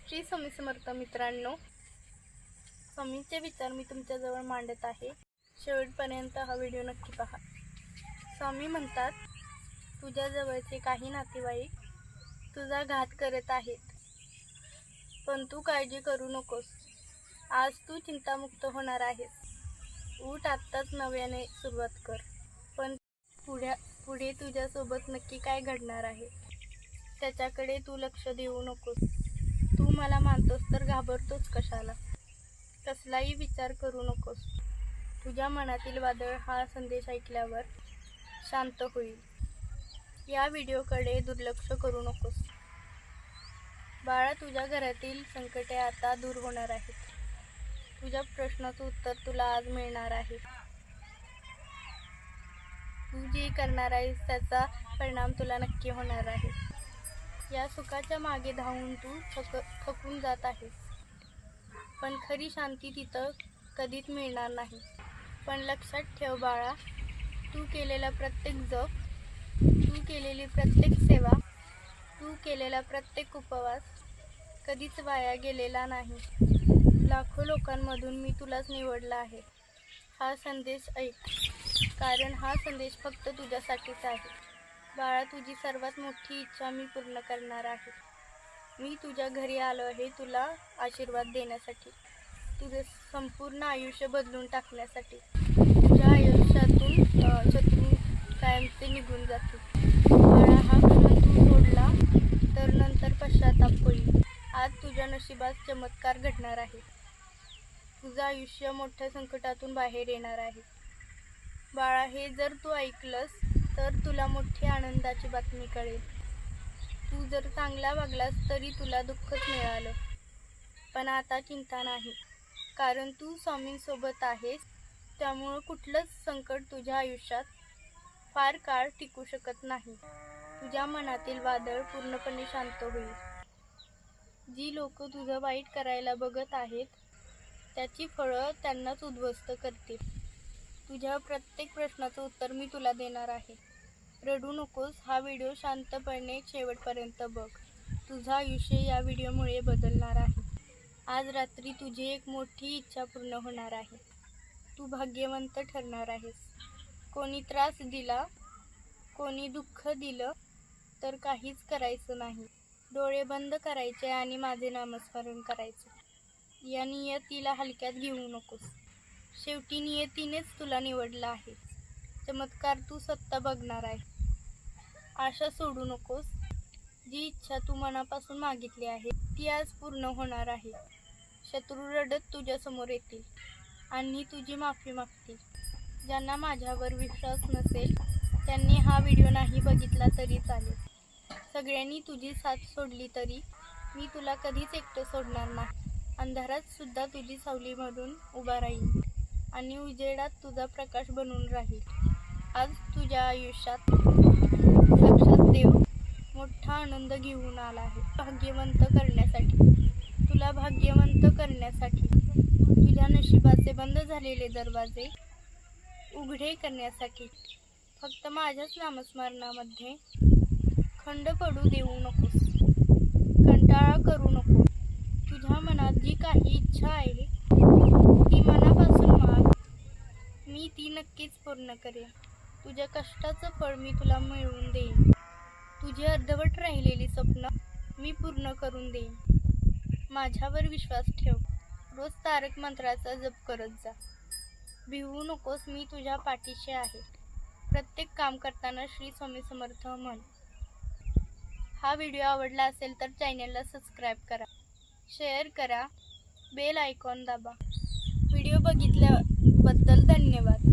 श्री स्वामी समर्थ मित्रांनो, स्वामींचे विचार मी तुमच्याजवळ मांडत आहे. शेवटपर्यंत हा व्हिडिओ नक्की पहा. स्वामी म्हणतात, तुझ्या जवळचे काही नातेवाईक तुझा घात करत आहेत, पण तू काळजी करू नकोस. आज तू चिंतामुक्त होणार आहेस. उठ, आत्ताच नव्याने सुरुवात कर. पण पुढे तुझ्यासोबत नक्की काय घडणार आहे त्याच्याकडे तू लक्ष देऊ नकोस. तू मला मानतोस तर घाबरतोस कशाला? कसलाही विचार करू नकोस. तुझ्या मनातील वादळ हा संदेश ऐकल्यावर शांत होईल. या व्हिडिओकडे दुर्लक्ष करू नकोस. बाळा, तुझ्या घरातील संकटे आता दूर होणार आहेत. तुझ्या प्रश्नाचं उत्तर तुला आज मिळणार आहे. तू जे करणार आहेस त्याचा परिणाम तुला नक्की होणार आहे. या सुखाच्या मागे धावून तू थकून जात आहेस, पण खरी शांती तिथं कधीच मिळणार नाही. पण लक्षात ठेव बाळा, तू केलेला प्रत्येक जप, तू केलेली प्रत्येक सेवा, तू केलेला प्रत्येक उपवास कधीच वाया गेलेला नाही. लाखो लोकांमधून मी तुलाच निवडला आहे. हा संदेश ऐक, कारण हा संदेश फक्त तुझ्यासाठीच आहे. बाळा, तुझी सर्वात मोठी इच्छा मी पूर्ण करणार आहे. मी तुझ्या घरी आलो आहे तुला आशीर्वाद देण्यासाठी, तुझे संपूर्ण आयुष्य बदलून टाकण्यासाठी. तुझ्या आयुष्यातून शत्रू कायमचे निघून जातील. बाळा, हा क्षण तू सोडला तर नंतर पश्चाताप होईल. आज तुझ्या नशिबात चमत्कार घडणार आहे. तुझं आयुष्य मोठ्या संकटातून बाहेर येणार आहे. बाळा, हे जर तू ऐकलंस तर तुला मोठी आनंदाची बातमी कळेल. तू जर चांगला वागलास तरी तुला दुःखच मिळालं, पण आता चिंता नाही, कारण तू स्वामींसोबत आहेस. त्यामुळं कुठलंच संकट तुझ्या आयुष्यात फार काळ टिकू शकत नाही. तुझ्या मनातील वादळ पूर्णपणे शांत होईल. जी लोक तुझं वाईट करायला बघत आहेत त्याची फळं त्यांनाच उद्ध्वस्त करतील. तुझ्या प्रत्येक प्रश्नाचं उत्तर मी तुला देणार आहे. रडू नकोस. हा व्हिडिओ शांतपणे शेवटपर्यंत बघ. तुझं आयुष्य या व्हिडिओमुळे बदलणार आहे. आज रात्री तुझी एक मोठी इच्छा पूर्ण होणार आहे. तू भाग्यवंत ठरणार आहेस. कोणी त्रास दिला, कोणी दुःख दिलं तर काहीच करायचं नाही. डोळे बंद करायचे आणि माझे नामस्मरण करायचे. या नियतीला हलक्यात घेऊ नकोस. शेवटी नियतीनेच तुला निवडलं आहे. चमत्कार तू स्वतः बघणार आहे. आशा सोडू नकोस. जी इच्छा तू मनापासून मागितली आहे ती आज पूर्ण होणार आहे. शत्रू रडत तुझ्या समोर येतील आणि तुझी माफी मागतील. ज्यांना माझ्यावर विश्वास नसेल त्यांनी हा व्हिडिओ नाही बघितला तरी चालेल. सगळ्यांनी तुझी साथ सोडली तरी मी तुला कधीच एकटं सोडणार नाही. अंधारात सुद्धा तुझी सावलीमधून उभा राहील आणि उजेडात तुझा प्रकाश बनून राहील. आज तुझ्या आयुष्यात साक्षात देव मोठा आनंद घेऊन आला आहे. भाग्यवंत करण्यासाठी, तुला भाग्यवंत करण्यासाठी, तुझ्या नशिबाचे बंद झालेले दरवाजे उघडे करण्यासाठी. फक्त माझ्याच नामस्मरणामध्ये खंड पडू देऊ नकोस. कंटाळा करू नको. तुझ्या मनात जी काही इच्छा आहे ती मनापासून माग. मी ती नक्कीच पूर्ण करेन. तुझ्या कष्टाचं फळ मी तुला मिळवून देईन. तुझी अर्धवट राहिलेली स्वप्न मी पूर्ण करून देईन. माझ्यावर विश्वास ठेव. रोज तारक मंत्राचा जप करत जा. भिवू नकोस. मी तुझ्या पाठीशी आहे. प्रत्येक काम करताना श्री स्वामी समर्थ म्हण. हा व्हिडिओ आवडला असेल तर चॅनलला सबस्क्राईब करा, शेअर करा, बेल आयकॉन दाबा. व्हिडिओ बघितल्याबद्दल धन्यवाद.